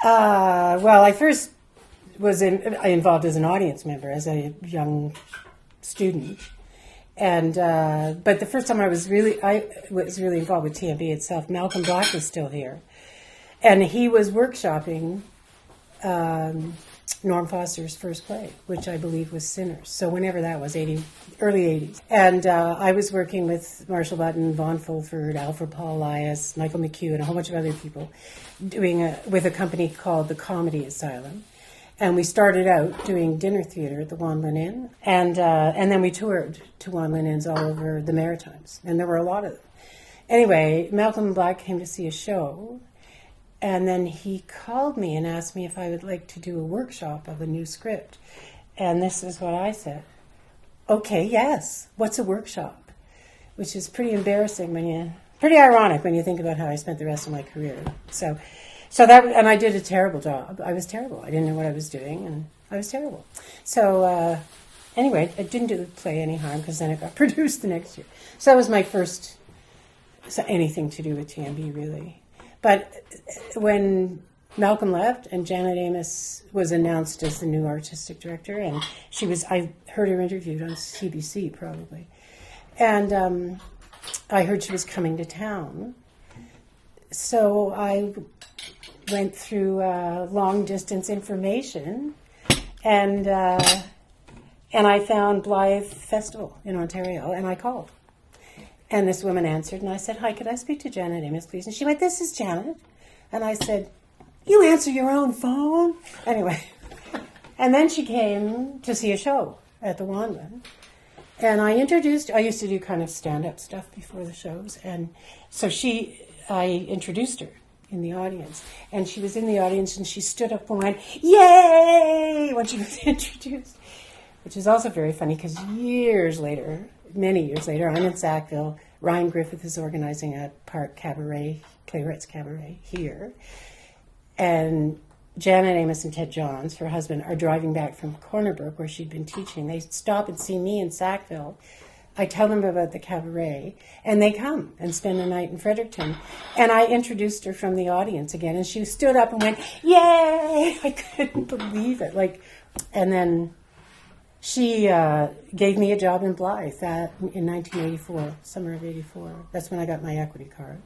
Well, I first was involved as an audience member, as a young student. And but the first time I was really involved with TMB itself, Malcolm Black was still here, and he was workshopping Norm Foster's first play, which I believe was Sinners. So whenever that was, early 80s. And I was working with Marshall Button, Vaughn Fulford, Alfred Paul Elias, Michael McHugh, and a whole bunch of other people, with a company called the Comedy Asylum. And we started out doing dinner theater at the Wan Lin Inn, and then we toured to Wan Lin Inns all over the Maritimes, and there were a lot of them. Anyway, Malcolm Black came to see a show, and then he called me and asked me if I would like to do a workshop of a new script. And this is what I said. Okay, yes. What's a workshop? Which is pretty embarrassing pretty ironic when you think about how I spent the rest of my career. So that, and I did a terrible job. I was terrible. I didn't know what I was doing, and I was terrible. So anyway, it didn't do the play any harm, because then it got produced the next year. So that was my first anything to do with TMB, really. But when Malcolm left and Janet Amos was announced as the new artistic director, and I heard her interviewed on CBC probably, and I heard she was coming to town. So I went through long distance information, and I found Blyth Festival in Ontario, and I called. And this woman answered, and I said, "Hi, could I speak to Janet Amos, please?" And she went, "This is Janet." And I said, "You answer your own phone?" Anyway. And then she came to see a show at the Wanlin. And I used to do kind of stand-up stuff before the shows. And so I introduced her in the audience. And she was in the audience, and she stood up and went, "Yay!" when she was introduced. Which is also very funny, because many years later, I'm in Sackville. Ryan Griffith is organizing a park cabaret, Playwrights Cabaret here. And Janet Amos and Ted Johns, her husband, are driving back from Corner Brook, where she'd been teaching. They stop and see me in Sackville. I tell them about the cabaret, and they come and spend the night in Fredericton. And I introduced her from the audience again, and she stood up and went, "Yay!" I couldn't believe it. And then she gave me a job in Blyth in 1984, summer of 84. That's when I got my equity card.